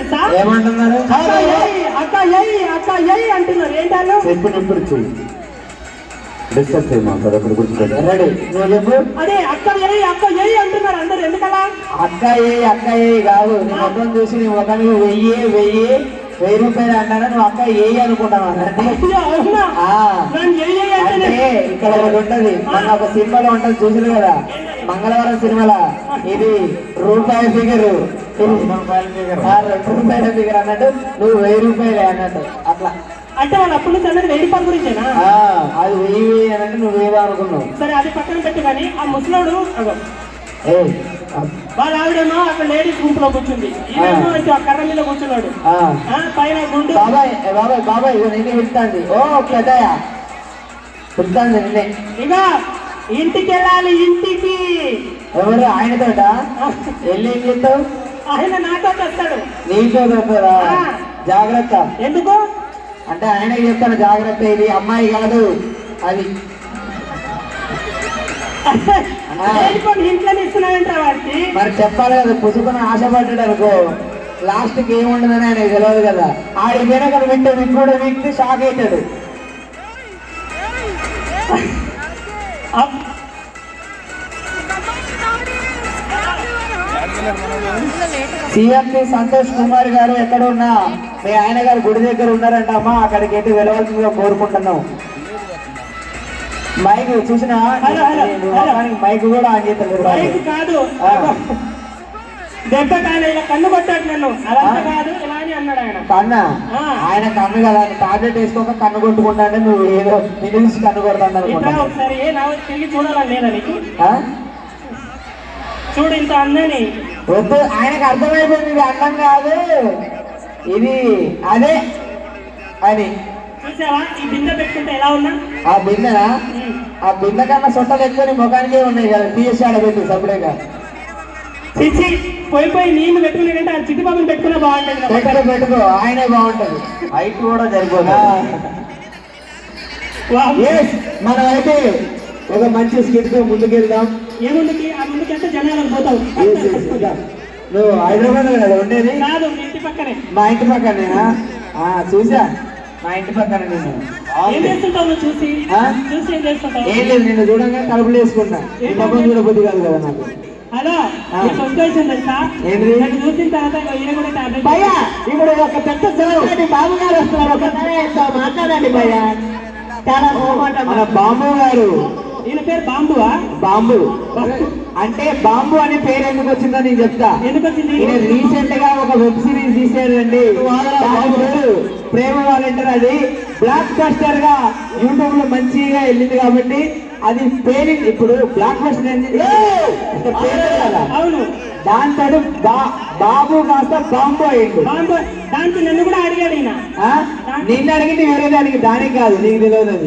తెలుసా? ఏమంటున్నారు? అక్క ఎయ్ అంటున్నారు. ఏంటారు? చెప్పినప్పుడు చెయ్యి. డిస్టర్బ్ చేయమా గుర్తుపెట్టి రెడీ. నువ్వు చెప్పు. అదే అక్క ఎయ్ అంటున్నారు అందరు. ఎందుకలా? అక్క ఏ కాదు. నీ ముఖం చూసి నీ ముఖానికి 1000 రూపాయలు అంటారా? నువ్వు అక్క ఏ అనుకుంటావా? అంటే ఇక్కడ ఒకటి ఉంటది, మన ఒక సినిమాలో ఉంటది చూసారు కదా, మంగళవారం సినిమాలో. ఇది రూపాయి ఫిగర్, రూపాయల ఫిగర్ అన్నట్టు నువ్వు 1000 రూపాయలే అన్నట్టు. అట్లా అంటే వాళ్ళు అప్పుడు నుంచి అన్నది 1000 రూపాయల గురించేనా? అది 1000 అని అంటే నువ్వేదో అనుకున్నావు. సరే అది పక్కన పెట్టు. కానీ ఆ ముసలోడు వాళ్ళ ఆవిడేమో అక్కడ లేడీస్ గుంపులో కూర్చుంది, ఈయనేమో కర్ర మీద కూర్చున్నాడు. పైన గుండు. బాబాయ్ నిన్నే పిలుస్తాంది. ఓ పెద్దయ్య పిలుస్తాంది నిన్నే. ఇక ఇంటికి వెళ్ళాలి. ఇంటికి ఎవరు? ఆయనతోట వెళ్ళి ఏం చేస్తావు? ఆయన నాతో వస్తాడు. నీతో వస్తాడా? జాగ్రత్త. ఎందుకు అంటే ఆయనకి చెప్తాను జాగ్రత్త, ఇది అమ్మాయి కాదు అది. ఇంట్లో ఇస్తున్నాయంట వాడికి. మరి చెప్పాలి కదా, పుసుకుని ఆశపడ్డాడు అనుకో, లాస్ట్ కి ఏముండదని ఆయనకు తెలియదు కదా. ఆడి వెనక వింటే విప్పుడు వీక్తి షాక్ అవుతాడు. సిఎంపి సంతోష్ కుమార్ గారు ఎక్కడ ఉన్నా మీ ఆయన గారు గుడి దగ్గర ఉన్నారంట అమ్మా, అక్కడికి ఏంటి వెళ్ళవలసిందిగా కోరుకుంటున్నాం. మైక్ చూసిన మైక్ కూడా ఆన్ చేస్తాడు. కాదు దెబ్బ కానీ ఇలా కన్ను కొట్టాడు నన్ను. అలా కాదు ఇలా అని అన్నాడు ఆయన. కన్నా ఆయన కన్ను కదా, టాబ్లెట్ వేసుకోక కన్ను కొట్టుకుంటానే నువ్వు ఏదో నిలిచి కన్ను కొడతాను అనుకుంటా. ఒకసారి తిరిగి చూడాలని లేదా నీకు? చూడు ఇంత అందని. వద్దు, ఆయనకు అర్థమైపోయింది ఇది అన్నం కాదు, ఇది అదే అని. చూసావా ఈ బిందె పెట్టుకుంటే ఎలా ఉన్నా? ఆ బిందెనా? ఆ బిందె కన్నా సొట్టలు ఎక్కువ ముఖానికే ఉన్నాయి కదా, తీసి ఆడబెట్టు సపరేట్గా. పోయి నీళ్ళు పెట్టుకున్నాడంటే ఆ చిట్టుబాబుని పెట్టుకున్నా బాగుంటుంది. పెట్టుకో, ఆయనే బాగుంటది. హైట్ కూడా సరిపోదు. మనం అయితే ఒక మంచి స్కిట్ తో ముందుకెళ్దాం. ఏముందుకి ఆ ముందుకెళ్తే జనాలకు పోతావు. నువ్వు హైదరాబాద్ కదా ఉండేది? కాదు, ఇంటి పక్కనే. మా ఇంటి పక్కనేనా? చూసా, మా ఇంటి పక్కన. నేను ఏం చేస్తుంటావు నువ్వు? చూసి ఏం చేస్తుంటావు? ఏం లేదు, నిన్ను చూడంగా కలుపులు వేసుకుంటా. ఈ ముఖం చూడబుద్ధి కాదు కదా నాకు. హలో, సంతోషం తెలుసా? చూసిన తర్వాత ఈయన కూడా టాబ్లెట్. భయ్యా ఇప్పుడు ఒక పెద్ద సెలబ్రిటీ బాబు గారు వస్తున్నారు, ఒకసారి మాట్లాడండి భయ్యా. చాలా మన బాంబు గారు. ఈయన పేరు బాంబువా? బాంబు అంటే బాంబు అనే పేరు ఎందుకు వచ్చిందో నేను చెప్తా. ఎందుకు వచ్చింది? ఈయన రీసెంట్ గా ఒక వెబ్ సిరీస్ తీసాడండి, ప్రేమ వాలంటీర్. అది బ్లాక్ బస్టర్ గా యూట్యూబ్ లో మంచిగా వెళ్ళింది కాబట్టి అది పేరు ఇప్పుడు బ్లాక్ బస్టర్ కదా. అవును, దాంతో బాబు కాస్త బాంబు అయ్యిండు. దానికి నన్ను కూడా అడిగాడు ఈయన. నిన్ను అడిగింది వేరే దానికి, దానికి కాదు, నీకు తెలియదు.